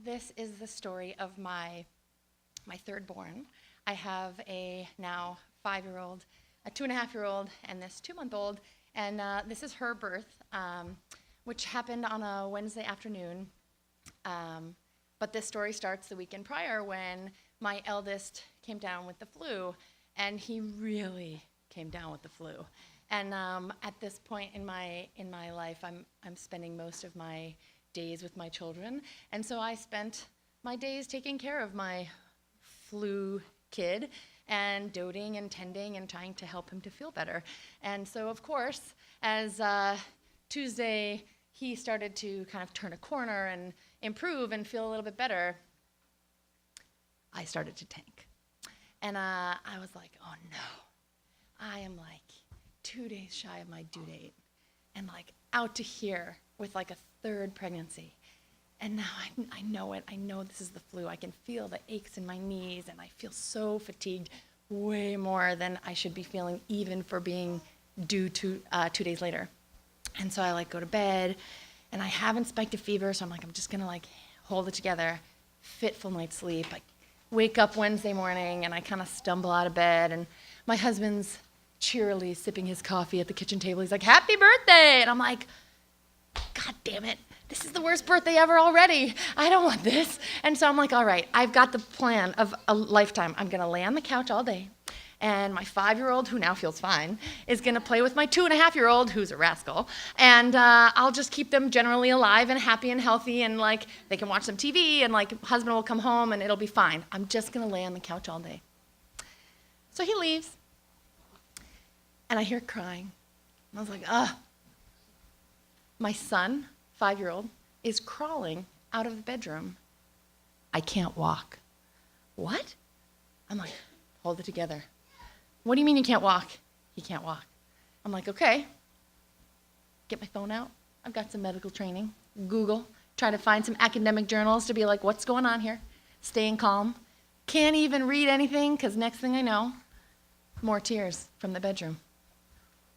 This is the story of my third born. I have a now 5-year-old, a 2.5-year-old, and this 2-month-old. And this is her birth, which happened on a Wednesday afternoon. But this story starts the weekend prior when my eldest came down with the flu, and he really came down with the flu. And at this point in my life, I'm spending most of my days with my children, and so I spent my days taking care of my flu kid and doting and tending and trying to help him to feel better. And so, of course, as Tuesday he started to kind of turn a corner and improve and feel a little bit better, I started to tank. And I was like, oh no, I am like 2 days shy of my due date and like out to here with like a third pregnancy. And now I know it. I know this is the flu. I can feel the aches in my knees, and I feel so fatigued, way more than I should be feeling even for being due to 2 days later. And so I like go to bed, and I haven't spiked a fever, so I'm like, I'm just gonna like hold it together, fitful night's sleep. I wake up Wednesday morning, and I kind of stumble out of bed, and my husband's cheerily sipping his coffee at the kitchen table. He's like, happy birthday! And I'm like, God damn it, this is the worst birthday ever already. I don't want this. And so I'm like, all right, I've got the plan of a lifetime. I'm gonna lay on the couch all day, and my 5-year-old, who now feels fine, is gonna play with my 2.5-year-old, who's a rascal, and I'll just keep them generally alive and happy and healthy, and like they can watch some TV, and like husband will come home and it'll be fine. I'm just gonna lay on the couch all day. So he leaves, and I hear crying. And I was like, ugh. My son, 5-year-old, is crawling out of the bedroom. I can't walk. What? I'm like, hold it together. What do you mean you can't walk? He can't walk. I'm like, okay. Get my phone out. I've got some medical training. Google. Try to find some academic journals to be like, what's going on here? Staying calm. Can't even read anything, because next thing I know, more tears from the bedroom.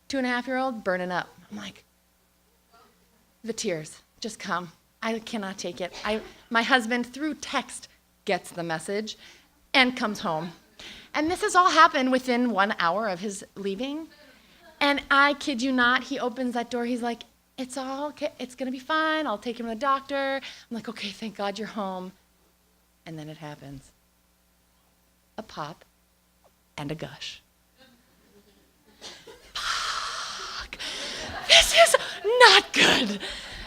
2.5-year-old burning up. I'm like, the tears just come. I cannot take it. My husband, through text, gets the message and comes home. And this has all happened within 1 hour of his leaving. And I kid you not, he opens that door. He's like, it's all okay. It's going to be fine. I'll take him to the doctor. I'm like, okay, thank God you're home. And then it happens. A pop and a gush. This is not good.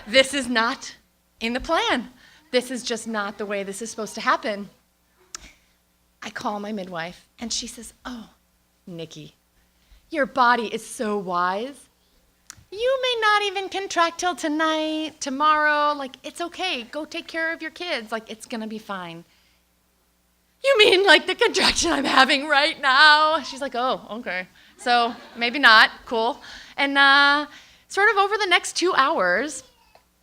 This is not in the plan. This is just not the way this is supposed to happen. I call my midwife, and she says, oh, Nikki, your body is so wise. You may not even contract till tonight, tomorrow. Like, it's okay. Go take care of your kids. Like, it's going to be fine. You mean like the contraction I'm having right now? She's like, oh, okay. So maybe not. Cool. And sort of over the next 2 hours,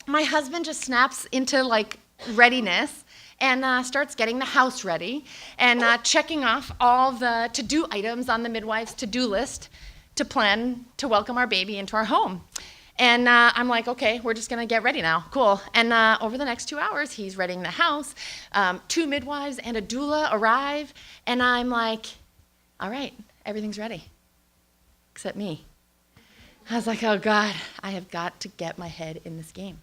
my husband just snaps into like readiness and starts getting the house ready and checking off all the to-do items on the midwife's to-do list to plan to welcome our baby into our home. And I'm like, okay, we're just gonna get ready now, cool. And over the next 2 hours, he's readying the house. 2 midwives and a doula arrive, and I'm like, all right, everything's ready, except me. I was like, oh God, I have got to get my head in this game.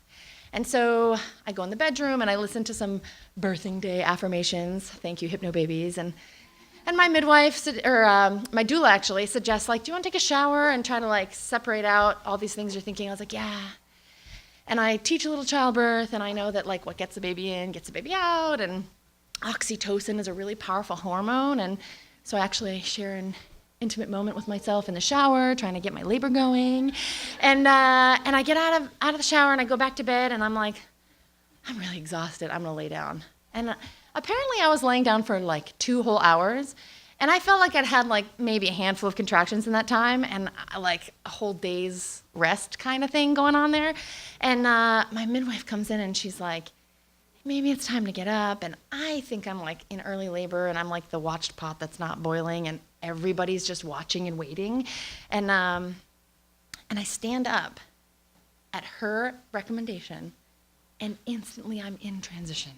And so I go in the bedroom and I listen to some birthing day affirmations. Thank you, hypno babies. And my midwife, my doula actually, suggests like, do you want to take a shower and try to like separate out all these things you're thinking? I was like, yeah. And I teach a little childbirth, and I know that like what gets the baby in gets the baby out, and oxytocin is a really powerful hormone. And so I actually share an intimate moment with myself in the shower, trying to get my labor going. And I get out of the shower and I go back to bed, and I'm like, I'm really exhausted. I'm gonna lay down. And apparently I was laying down for like 2 whole hours, and I felt like I'd had like maybe a handful of contractions in that time, and like a whole day's rest kind of thing going on there. And my midwife comes in and she's like, maybe it's time to get up. And I think I'm like in early labor, and I'm like the watched pot that's not boiling, and everybody's just watching and waiting. And I stand up at her recommendation, and instantly I'm in transition.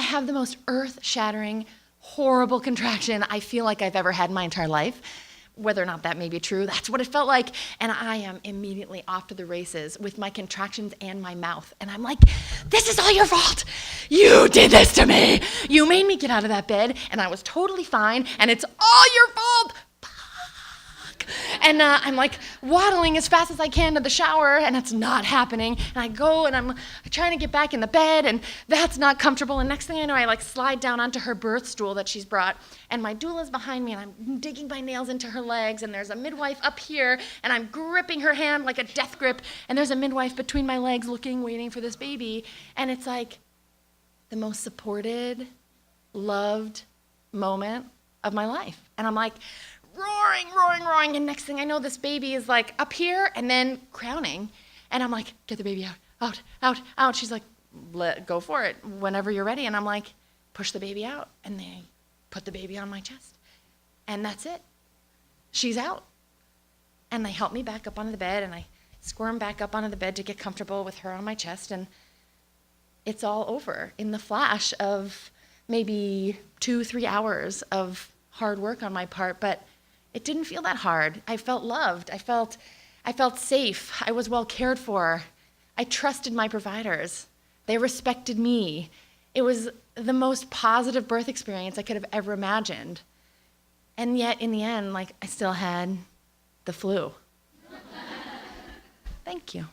I have the most earth-shattering, horrible contraction I feel like I've ever had in my entire life. Whether or not that may be true, that's what it felt like. And I am immediately off to the races with my contractions and my mouth. And I'm like, this is all your fault. You did this to me. You made me get out of that bed, and I was totally fine, and it's all your fault. And I'm like waddling as fast as I can to the shower, and it's not happening. And I go and I'm trying to get back in the bed, and that's not comfortable. And next thing I know, I like slide down onto her birth stool that she's brought, and my doula's behind me, and I'm digging my nails into her legs, and there's a midwife up here, and I'm gripping her hand like a death grip, and there's a midwife between my legs looking, waiting for this baby. And it's like the most supported, loved moment of my life. And I'm like, roaring, and next thing I know, this baby is like up here and then crowning, and I'm like, get the baby out. She's like, go for it, whenever you're ready. And I'm like, push the baby out, and they put the baby on my chest, and that's it. She's out. And they help me back up onto the bed, and I squirm back up onto the bed to get comfortable with her on my chest, and it's all over in the flash of maybe 2-3 hours of hard work on my part, but it didn't feel that hard. I felt loved. I felt safe. I was well cared for. I trusted my providers. They respected me. It was the most positive birth experience I could have ever imagined. And yet, in the end, like, I still had the flu. Thank you.